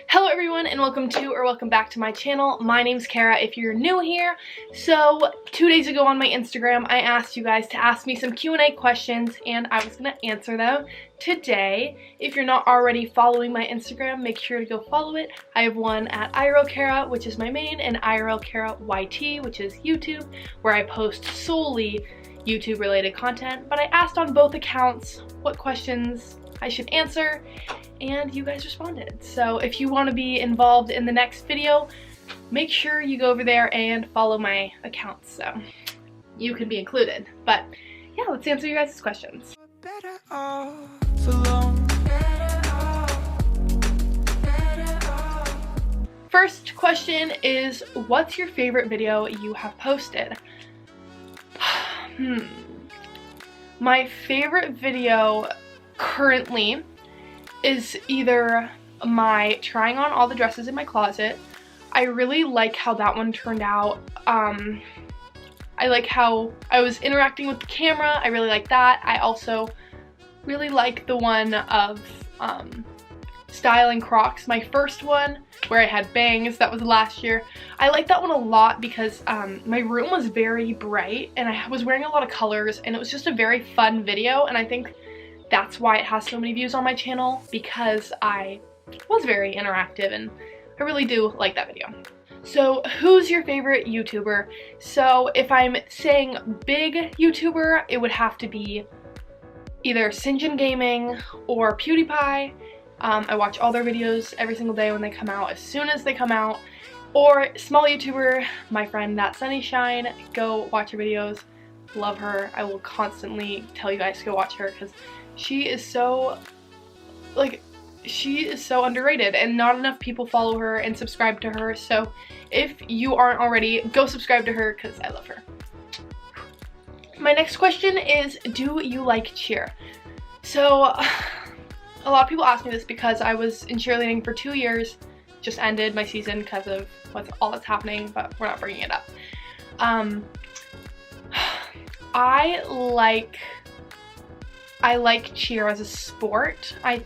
Hello everyone and welcome back to my channel. My name's Kara if you're new here. So 2 days ago on my Instagram I asked you guys to ask me some Q&A questions and I was going to answer them today. If you're not already following my Instagram, make sure to go follow it. I have one at IRL Kara, which is my main, and IRL Kara YT, which is YouTube, where I post solely YouTube related content. But I asked on both accounts what questions I should answer and you guys responded. So if you want to be involved in the next video, make sure you go over there and follow my accounts so you can be included. But yeah, let's answer you guys' questions. First question is, what's your favorite video you have posted? My favorite video currently is either my trying on all the dresses in my closet. I really like how that one turned out. I like how I was interacting with the camera. I really like that. I also really like the one of styling Crocs, my first one where I had bangs. That was last year. I like that one a lot because my room was very bright and I was wearing a lot of colors and it was just a very fun video, and I think that's why it has so many views on my channel, because I was very interactive and I really do like that video. So who's your favorite YouTuber? So if I'm saying big YouTuber, it would have to be either Sinjin Gaming or PewDiePie. I watch all their videos every single day when they come out, as soon as they come out. Or small YouTuber, my friend That Sunny Shine. Go watch her videos. Love her. I will constantly tell you guys to go watch her because she is so underrated and not enough people follow her and subscribe to her. So if you aren't already, go subscribe to her because I love her. My next question is, do you like cheer? So a lot of people ask me this because I was in cheerleading for 2 years, just ended my season because of all that's happening, but we're not bringing it up. I like cheer as a sport. I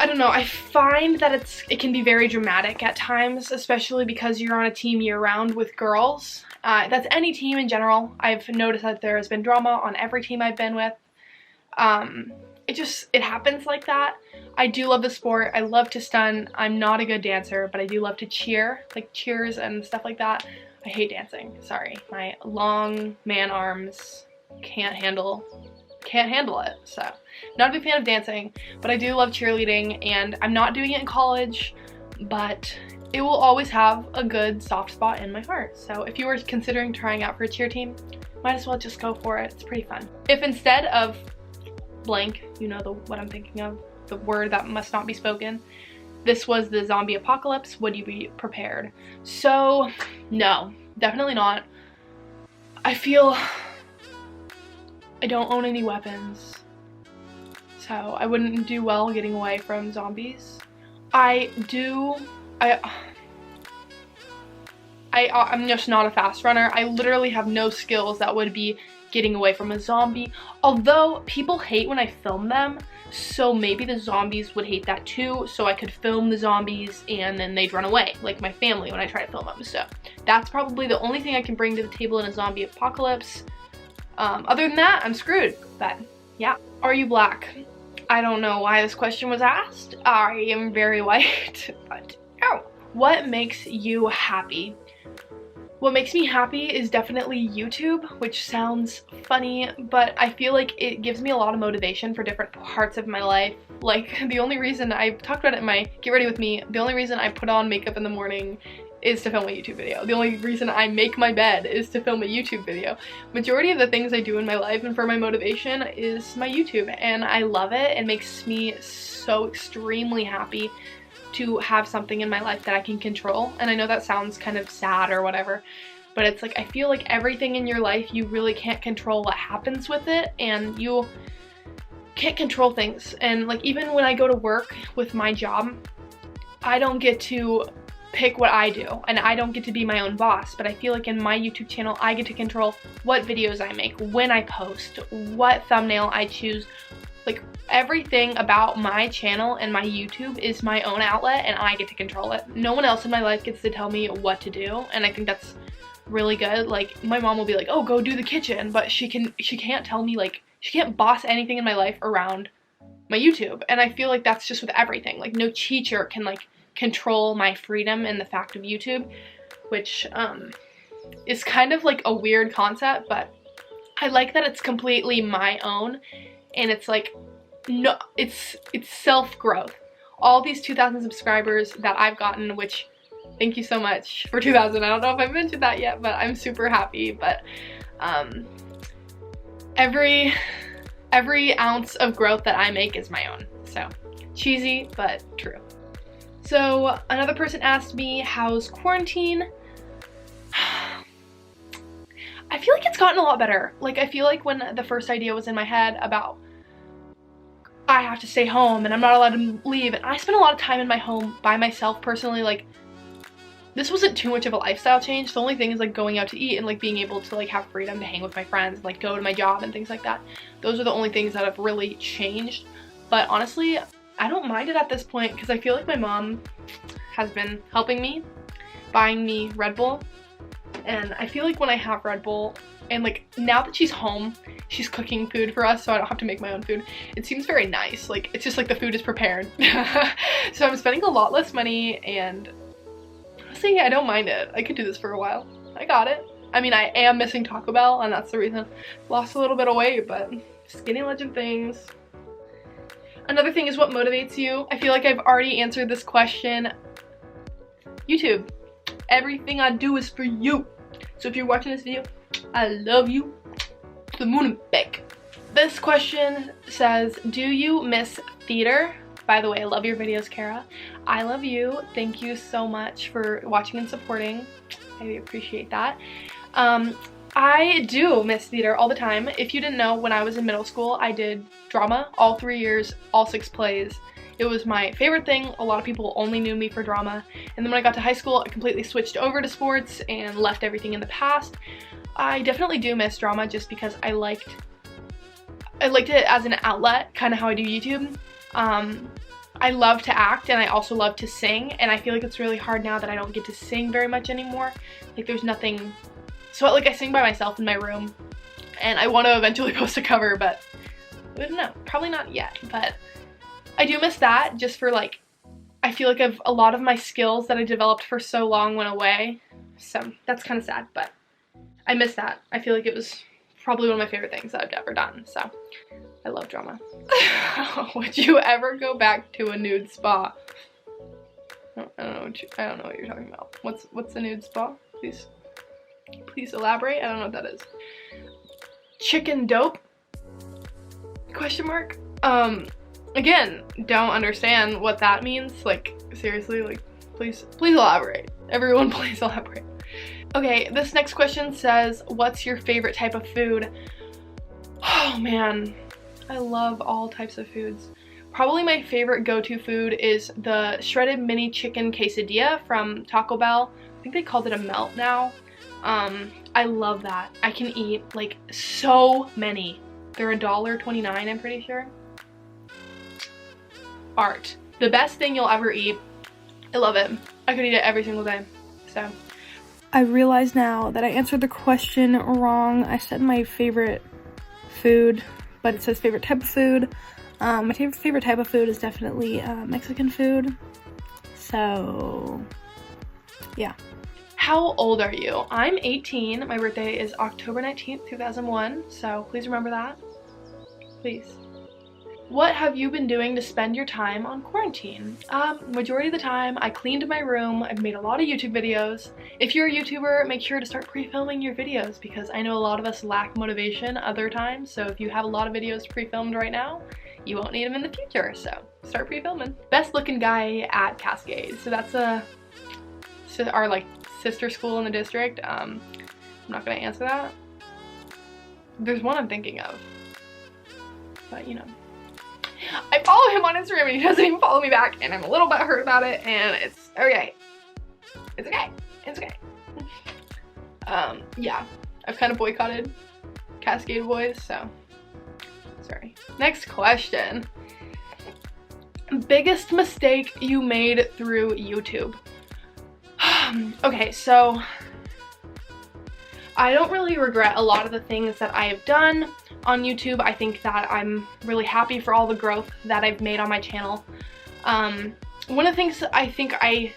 don't know, I find that it can be very dramatic at times, especially because you're on a team year-round with girls. That's any team in general. I've noticed that there has been drama on every team I've been with. It happens like that. I do love the sport. I love to stun. I'm not a good dancer, but I do love to cheer, like cheers and stuff like that. I hate dancing, sorry. My long man arms can't handle it. So not a big fan of dancing, but I do love cheerleading, and I'm not doing it in college, but it will always have a good soft spot in my heart. So if you were considering trying out for a cheer team, might as well just go for it. It's pretty fun. If instead of blank, you know what I'm thinking of, the word that must not be spoken, this was the zombie apocalypse, would you be prepared? So no, definitely not. I feel I don't own any weapons, so I wouldn't do well getting away from zombies. I'm just not a fast runner. I literally have no skills that would be getting away from a zombie, although people hate when I film them, so maybe the zombies would hate that too, so I could film the zombies and then they'd run away, like my family when I try to film them. So that's probably the only thing I can bring to the table in a zombie apocalypse. Other than that, I'm screwed. But yeah. Are you black? I don't know why this question was asked. I am very white, but oh. What makes you happy? What makes me happy is definitely YouTube, which sounds funny, but I feel like it gives me a lot of motivation for different parts of my life. Like, the only reason I talked about it in my Get Ready With Me, the only reason I put on makeup in the morning is to film a YouTube video. The only reason I make my bed is to film a YouTube video. Majority of the things I do in my life and for my motivation is my YouTube, and I love it. It makes me so extremely happy to have something in my life that I can control. And I know that sounds kind of sad or whatever, but it's like I feel like everything in your life, you really can't control what happens with it, and you can't control things. And like even when I go to work with my job, I don't get to pick what I do, and I don't get to be my own boss, but I feel like in my YouTube channel I get to control what videos I make, when I post, what thumbnail I choose, Like, everything about my channel and my YouTube is my own outlet, and I get to control it. No one else in my life gets to tell me what to do, and I think that's really good. Like, my mom will be like, oh, go do the kitchen, but she can't tell me, like, she can't boss anything in my life around my YouTube. And I feel like that's just with everything. Like, no teacher can, like, control my freedom in the fact of YouTube, which is kind of like a weird concept, but I like that it's completely my own. And it's like, no, it's self-growth. All these 2,000 subscribers that I've gotten, which, thank you so much for 2,000. I don't know if I mentioned that yet, but I'm super happy. But every ounce of growth that I make is my own. So, cheesy, but true. So, another person asked me, how's quarantine? I feel like it's gotten a lot better. Like, I feel like when the first idea was in my head about I have to stay home and I'm not allowed to leave, and I spent a lot of time in my home by myself personally. Like, this wasn't too much of a lifestyle change. The only thing is like going out to eat and like being able to like have freedom to hang with my friends and like go to my job and things like that. Those are the only things that have really changed. But honestly, I don't mind it at this point because I feel like my mom has been helping me, buying me Red Bull. And I feel like when I have Red Bull, and like now that she's home, she's cooking food for us so I don't have to make my own food. It seems very nice. Like, it's just like the food is prepared. So I'm spending a lot less money, and honestly, I don't mind it. I could do this for a while. I got it. I mean, I am missing Taco Bell, and that's the reason I lost a little bit of weight, but skinny legend things. Another thing is, what motivates you? I feel like I've already answered this question. YouTube. Everything I do is for you. So if you're watching this video, I love you to the moon and back. This question says, do you miss theater? By the way, I love your videos, Kara. I love you. Thank you so much for watching and supporting. I appreciate that. I do miss theater all the time. If you didn't know, when I was in middle school, I did drama all 3 years, all 6 plays. It was my favorite thing. A lot of people only knew me for drama. And then when I got to high school, I completely switched over to sports and left everything in the past. I definitely do miss drama just because I liked it as an outlet, kind of how I do YouTube. I love to act, and I also love to sing, and I feel like it's really hard now that I don't get to sing very much anymore. Like, there's nothing, so like I sing by myself in my room, and I want to eventually post a cover, but I don't know, probably not yet. But I do miss that, just for like, I feel like a lot of my skills that I developed for so long went away, so that's kind of sad, but I miss that. I feel like it was probably one of my favorite things that I've ever done, so I love drama. Would you ever go back to a nude spa? I don't know what you're talking about. What's a nude spa? Please elaborate. I don't know what that is. Chicken dope? Question mark? Again, don't understand what that means. Like, seriously, like, please elaborate. Everyone, please elaborate. Okay, this next question says, what's your favorite type of food? Oh man, I love all types of foods. Probably my favorite go-to food is the shredded mini chicken quesadilla from Taco Bell. I think they called it a melt now. I love that. I can eat like so many. They're $1.29, I'm pretty sure. Art. The best thing you'll ever eat. I love it. I could eat it every single day. So I realize now that I answered the question wrong. I said my favorite food, but it says favorite type of food. My favorite type of food is definitely Mexican food. So yeah. How old are you? I'm 18. My birthday is October 19th, 2001. So please remember that. Please. What have you been doing to spend your time on quarantine? Majority of the time, I cleaned my room. I've made a lot of YouTube videos. If you're a YouTuber, make sure to start pre-filming your videos because I know a lot of us lack motivation other times. So if you have a lot of videos pre-filmed right now, you won't need them in the future. So start pre-filming. Best looking guy at Cascade. So that's our like sister school in the district. I'm not gonna answer that. There's one I'm thinking of, but you know. I follow him on Instagram and he doesn't even follow me back, and I'm a little bit hurt about it, and it's okay. It's okay. It's okay. Yeah, I've kind of boycotted Cascade Boys, so Sorry. Next question. Biggest mistake you made through YouTube? Okay, so I don't really regret a lot of the things that I have done on YouTube. I think that I'm really happy for all the growth that I've made on my channel. One of the things I think I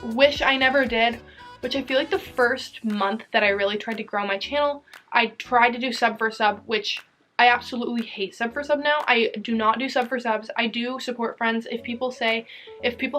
wish I never did, which I feel like the first month that I really tried to grow my channel, I tried to do sub for sub, which I absolutely hate sub for sub now. I do not do sub for subs. I do support friends. If people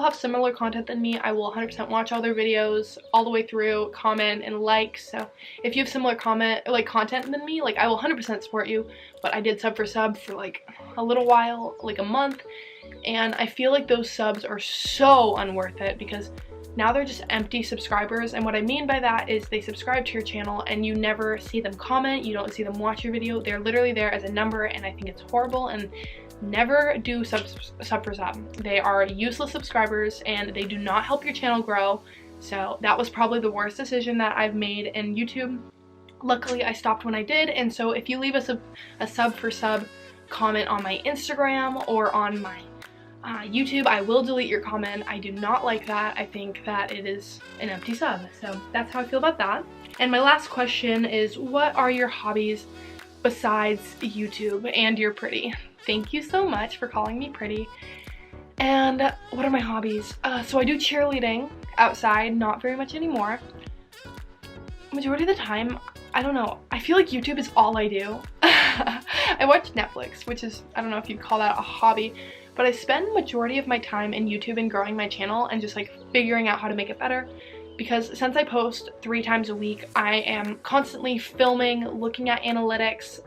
have similar content than me, I will 100% watch all their videos all the way through, comment and like. So if you have similar content than me, like I will 100% support you. But I did sub for sub for like a little while, like a month, and I feel like those subs are so unworth it because now they're just empty subscribers. And what I mean by that is they subscribe to your channel and you never see them comment, you don't see them watch your video. They're literally there as a number, and I think it's horrible. And never do sub for sub. They are useless subscribers and they do not help your channel grow. So that was probably the worst decision that I've made in YouTube. Luckily I stopped when I did, and so if you leave a sub for sub comment on my Instagram or on my YouTube, I will delete your comment. I do not like that. I think that it is an empty sub. So that's how I feel about that. And my last question is, what are your hobbies besides YouTube? And you're pretty. Thank you so much for calling me pretty. And what are my hobbies? So I do cheerleading outside, not very much anymore. Majority of the time, I don't know, I feel like YouTube is all I do. I watch Netflix, which is, I don't know if you'd call that a hobby, but I spend majority of my time in YouTube and growing my channel and just like figuring out how to make it better. Because since I post 3 times a week, I am constantly filming, looking at analytics,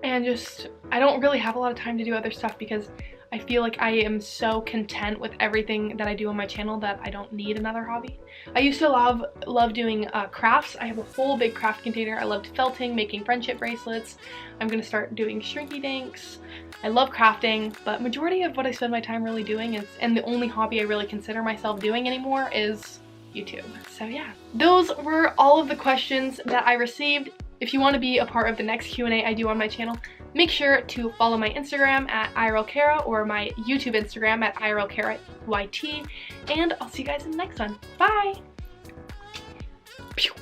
and just, I don't really have a lot of time to do other stuff because I feel like I am so content with everything that I do on my channel that I don't need another hobby. I used to love doing crafts. I have a whole big craft container. I loved felting, making friendship bracelets. I'm gonna start doing shrinky dinks. I love crafting, but majority of what I spend my time really doing is, and the only hobby I really consider myself doing anymore, is YouTube. So yeah, those were all of the questions that I received. If you want to be a part of the next Q&A I do on my channel, make sure to follow my Instagram at IRLKara or my YouTube Instagram at IRLKaraYT, and I'll see you guys in the next one. Bye! Pew.